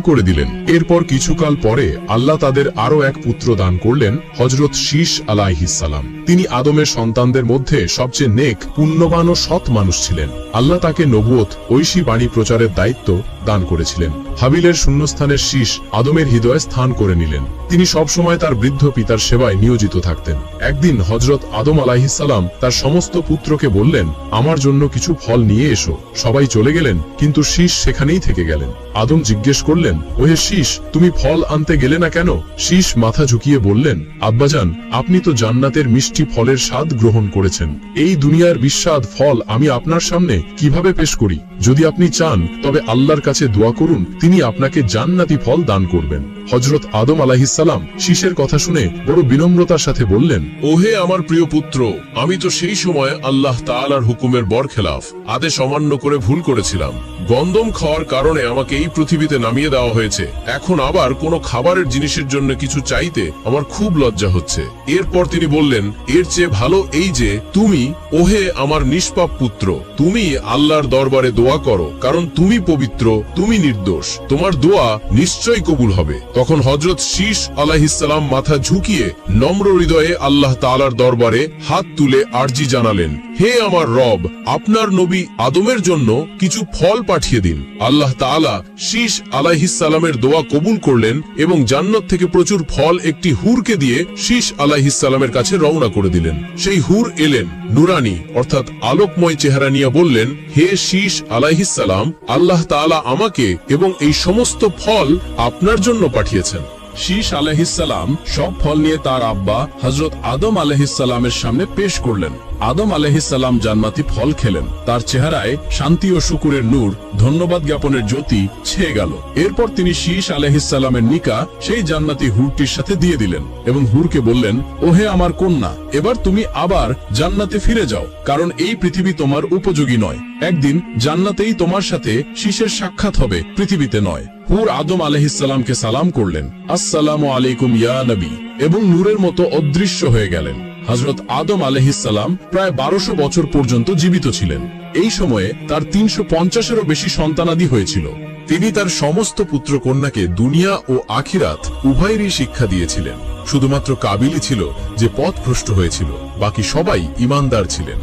করে দিলেন। এরপর কিছুকাল পরে আল্লাহ তাদের আরো এক পুত্র দান করলেন, হযরত শীস আলাইহিস সালাম। তিনি আদমের সন্তানদের মধ্যে সবচেয়ে নেক, পুণ্যবান ও সৎ মানুষ ছিলেন। আল্লাহ তাকে নবুয়ত, ঐশী বাণী প্রচারের দায়িত্ব দান করেছিলেন। হাবিলের শূন্যস্থানের শীস আদমের হৃদয়ে স্থান করে নিলেন। তিনি সবসময় তার বৃদ্ধ পিতার সেবায় নিয়োজিত থাকতেন। একদিন হযরত আদম আলাইহিস সালাম তার সমস্ত পুত্রকে বললেন, আমার জন্য কিছু ফল নিয়ে এসো। সবাই চলে গেলেন, কিন্তু শীস সেখানেই থেকে গেলেন। আদম জিজ্ঞেস করলেন, ওহে শীস, তুমি ফল আনতে গেলে না কেন? শীস মাথা ঝুঁকিয়ে বললেন, আব্বাজান, আপনি তো জান্নাতের মিষ্টি ফলের স্বাদ গ্রহণ করেছেন। এই দুনিয়ার বিস্বাদ ফল আমি আপনার সামনে কিভাবে পেশ করি? যদি আপনি চান তবে আল্লাহর কাছে দোয়া করুন, তিনি আপনাকে জান্নাতি ফল দান করবেন। হযরত আদম আলাইহিস সালাম শীসের কথা শুনে বড় বিনম্রতার সাথে বললেন, ওহে আমার প্রিয় পুত্র, আমি তো সেই সময় আল্লাহ তাআলার হুকুমের বরখেলাফ আদেশ অমান্য করে ভুল করেছিলাম। গন্ধম খাওয়ার কারণে আমাকে এই পৃথিবীতে নামিয়ে দেওয়া হয়েছে। এখন আবার কোনো খাবারের জিনিসের জন্য কিছু চাইতে আমার খুব লজ্জা হচ্ছে। এরপর তিনি বললেন, এর চেয়ে ভালো এই যে তুমি, ওহে আমার নিষ্পাপ পুত্র, তুমি আল্লাহর দরবারে দোয়া করো, কারণ তুমি পবিত্র, তুমি নির্দোষ, তোমার দোয়া নিশ্চয়ই কবুল হবে। তখন হযরত শীস আলাইহিস সালাম মাথা ঝুঁকিয়ে নম্র হৃদয়ে আল্লাহ তাআলার দরবারে হাত তুলে আরজি জানালেন, হে আমার রব, আপনার নবী আদমের জন্য কিছু ফল পাঠিয়ে দিন। আল্লাহ তাআলা শীস আলাইহিস সালামের দোয়া কবুল করলেন এবং জান্নাত থেকে প্রচুর ফল একটি হুরকে দিয়ে শীস আলাইহিস সালামের কাছে রওনা করে দিলেন। সেই হুর এলেন নুরানি অর্থাৎ আলোকময় চেহারা নিয়ে বললেন, হে শীস আলাইহিস সালাম, আল্লাহ তাআলা আমাকে এবং এই সমস্ত ফল আপনার জন্য পাঠিয়েছেন। শীস আলাইহিস সালাম সব ফল নিয়ে তার আব্বা হযরত আদম আলাইহিস সালামের সামনে পেশ করলেন। আদম আলাইহিস সালাম জান্নাতি ফল খেলেন। তার চেহারায় শান্তি ও শুকুরের নূর, ধন্যবাদ জ্ঞাপনের জ্যোতি ছেয়ে গেল। এরপর তিনি শীস আলাইহিস সালামের নিকা সেই জান্নাতি হুরটির সাথে দিয়ে দিলেন এবং হুরকে বললেন, ওহে আমার কন্যা, এবার তুমি আবার জান্নাতে ফিরে যাও, কারণ এই পৃথিবী তোমার উপযোগী নয়। একদিন জান্নাতেই তোমার সাথে শীসের সাক্ষাৎ হবে, পৃথিবীতে নয়। হুর আদম আলাইহিস সালামকে সালাম করলেন, আসসালামু আলাইকুম ইয়া নবী, এবং নূরের মতো অদৃশ্য হয়ে গেলেন। হযরত আদম আলাইহিস সালাম প্রায় 1200 বছর পর্যন্ত জীবিত ছিলেন। এই সময়ে তার 350-এরও বেশি সন্তানাদি হয়েছিল। তিনি তার সমস্ত পুত্র কন্যাকে দুনিয়া ও আখিরাত উভয়েরই শিক্ষা দিয়েছিলেন। শুধুমাত্র কাবিলই ছিল যে পথভ্রষ্ট হয়েছিল, বাকি সবাই ঈমানদার ছিলেন।